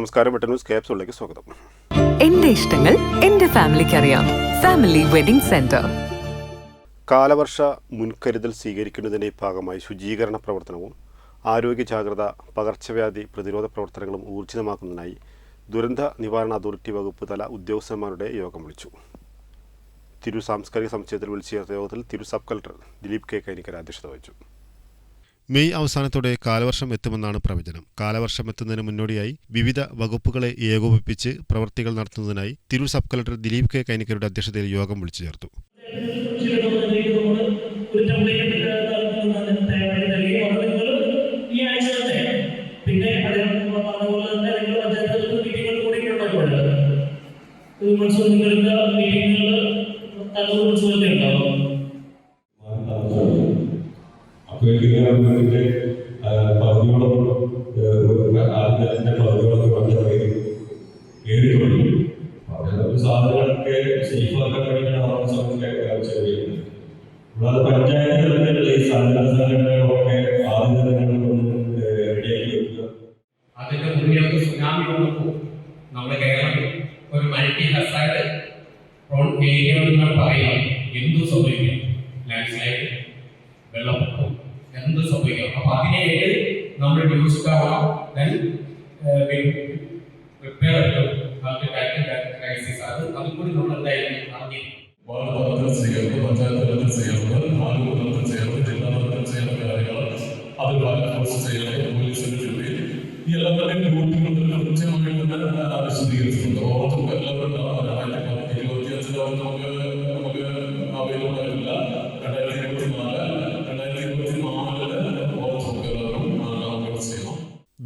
നമസ്കാരം, വെട്ട ന്യൂസ് ക്യാപ്സൂളിലേക്ക് സ്വാഗതം. എന്റെ ഇഷ്ടങ്ങൾ എന്റെ ഫാമിലിക്ക് അറിയാം. Family wedding centre. കാലവർഷ മുൻകരുതൽ സ്വീകരിക്കുന്നതിന്റെ ഭാഗമായി ശുചീകരണ പ്രവർത്തനവും ആരോഗ്യ ജാഗ്രത, പകർച്ചവ്യാധി പ്രതിരോധ പ്രവർത്തനങ്ങളും ഊർജിതമാക്കുന്നതിനായി ദുരന്ത നിവാരണ അതോറിറ്റി വകുപ്പ് തല ഉദ്യോഗസ്ഥന്മാരുടെ യോഗം വിളിച്ചു. തിരൂർ സാംസ്കാരിക സമുച്ചയത്തിൽ വിളിച്ചു ചേർത്ത യോഗത്തിൽ Tirur sub collector Dileep K Kainikkara അധ്യക്ഷത വഹിച്ചു. മെയ് അവസാനത്തോടെ കാലവർഷം എത്തുമെന്നാണ് പ്രവചനം. കാലവർഷം എത്തുന്നതിന് മുന്നോടിയായി വിവിധ വകുപ്പുകളെ ഏകോപിപ്പിച്ച് പ്രവൃത്തികൾ നടത്തുന്നതിനായി Tirur sub collector Dileep K കൈനിക്കരുടെ അധ്യക്ഷതയിൽ യോഗം വിളിച്ചു ചേർത്തു. ഗവൺമെന്റിന്റെ പദ്ധതികളൊക്കെ വളരെ കയറി തുടങ്ങി. സാധനങ്ങളൊക്കെ സേഫാക്കാൻ വേണ്ടിയിട്ടാണ് ചെയ്യുന്നത്. കൂടാതെ പഞ്ചായത്ത് തലത്തിലുള്ള ഈ സംഘടനകളൊക്കെ ആദ്യം റെഡിയാക്കി വെക്കുക. അതിന്റെ മുന്നേ സുനാമി വന്നപ്പോൾ നമ്മുടെ കേരളം ഒരു മൾട്ടി ഹസാർഡ് പ്രോൺ ഏരിയ എന്നാണ് പറയുന്നത്. എന്തു സംഭവിക്കും, ലാൻഡ് സ്ലൈഡ്, വെള്ളപ്പൊക്കം, എന്ത് സംഭവിക്കാം. അപ്പൊ അതിനായിട്ട് നമ്മൾ യൂസ്ഡ് ആവാം. ക്രൈസിസ് അതുകൂടി നമ്മൾ എന്തായാലും അറിഞ്ഞിരിക്കും. പഞ്ചായത്ത് തലത്തിൽ ചെയ്യുന്നത്, താലൂക്ക് തലത്തിൽ ചെയ്യുന്നത്, ജില്ലാ തലത്തിൽ ചെയ്യുന്ന കാര്യങ്ങൾ അത് ഫോഴ്സ് ചെയ്യുന്നത്, പോലീസിന്റെ ഡ്യൂട്ടി, ഈ എല്ലാവരുടെയും ഡ്യൂട്ടികൾ കൃത്യമായിട്ട് തന്നെ വിശദീകരിച്ചിട്ടുണ്ട്. ഓർത്തും എല്ലാവരും 2025 നമുക്ക് അവൈലബിൾ ആയിട്ടില്ല. 2024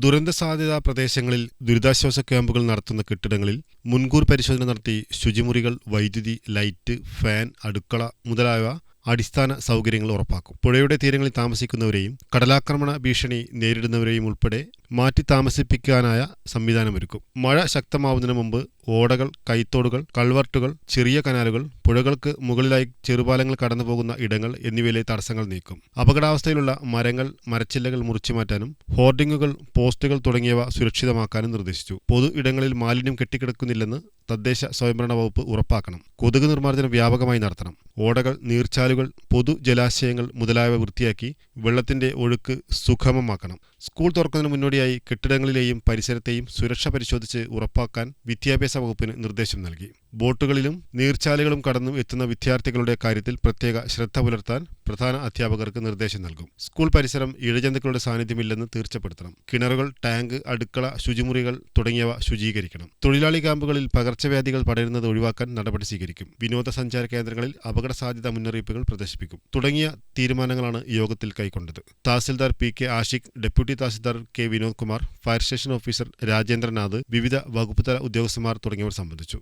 ദുരന്ത സാധ്യതാ പ്രദേശങ്ങളിൽ ദുരിതാശ്വാസ ക്യാമ്പുകൾ നടത്തുന്ന കെട്ടിടങ്ങളിൽ മുൻകൂർ പരിശോധന നടത്തി ശുചിമുറികൾ, വൈദ്യുതി, ലൈറ്റ്, ഫാൻ, അടുക്കള മുതലായവ അടിസ്ഥാന സൗകര്യങ്ങൾ ഉറപ്പാക്കും. പുഴയുടെ തീരങ്ങളിൽ താമസിക്കുന്നവരെയും കടലാക്രമണ ഭീഷണി നേരിടുന്നവരെയും ഉൾപ്പെടെ മാറ്റി താമസിപ്പിക്കാനായ സംവിധാനമൊരുക്കും. മഴ ശക്തമാവുന്നതിന് മുമ്പ് ഓടകൾ, കൈത്തോടുകൾ, കൾവർട്ടുകൾ, ചെറിയ കനാലുകൾ, പുഴകൾക്ക് മുകളിലായി ചെറുപാലങ്ങൾ കടന്നുപോകുന്ന ഇടങ്ങൾ എന്നിവയിലെ തടസ്സങ്ങൾ നീക്കും. അപകടാവസ്ഥയിലുള്ള മരങ്ങൾ, മരച്ചില്ലകൾ മുറിച്ചുമാറ്റാനും ഹോർഡിങ്ങുകൾ, പോസ്റ്റുകൾ തുടങ്ങിയവ സുരക്ഷിതമാക്കാനും നിർദ്ദേശിച്ചു. പൊതു ഇടങ്ങളിൽ മാലിന്യം കെട്ടിക്കിടക്കുന്നില്ലെന്ന് തദ്ദേശ സ്വയംഭരണ വകുപ്പ് ഉറപ്പാക്കണം. കൊതുക് നിർമ്മാർജ്ജനം വ്യാപകമായി നടത്തണം. ഓടകൾ, നീർച്ചാലുകൾ, പൊതു ജലാശയങ്ങൾ മുതലായവ വൃത്തിയാക്കി വെള്ളത്തിന്റെ ഒഴുക്ക് സുഗമമാക്കണം. സ്കൂൾ തുറക്കുന്നതിന് മുന്നോടിയായി കെട്ടിടങ്ങളിലെയും പരിസരത്തെയും സുരക്ഷ പരിശോധിച്ച് ഉറപ്പാക്കാൻ വിദ്യാഭ്യാസ വകുപ്പിന് നിർദ്ദേശം നൽകി. ബോട്ടുകളിലും നീർച്ചാലുകളും കടന്നു എത്തുന്ന വിദ്യാർത്ഥികളുടെ കാര്യത്തിൽ പ്രത്യേക ശ്രദ്ധ പുലർത്താൻ പ്രധാന അധ്യാപകർക്ക് നിർദ്ദേശം നൽകും. സ്കൂൾ പരിസരം ഇഴജന്തുക്കളുടെ സാന്നിധ്യമില്ലെന്ന് തീർച്ചപ്പെടുത്തണം. കിണറുകൾ, ടാങ്ക്, അടുക്കള, ശുചിമുറികൾ തുടങ്ങിയവ ശുചീകരിക്കണം. തൊഴിലാളി ക്യാമ്പുകളിൽ പകർച്ചവ്യാധികൾ പടരുന്നത് ഒഴിവാക്കാൻ നടപടി സ്വീകരിക്കും. വിനോദസഞ്ചാര കേന്ദ്രങ്ങളിൽ അപകട സാധ്യത മുന്നറിയിപ്പുകൾ പ്രദർശിപ്പിക്കും. തുടങ്ങിയ തീരുമാനങ്ങളാണ് യോഗത്തിൽ കൈക്കൊണ്ടത്. Tahsildar P K Ashiq, deputy tahsildar K Vinod Kumar, fire station officer Rajendranath, വിവിധ വകുപ്പ് തല ഉദ്യോഗസ്ഥന്മാർ തുടങ്ങിയവർ സംബന്ധിച്ചു.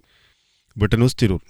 വെട്ട ന്യൂസ് തിരൂർ.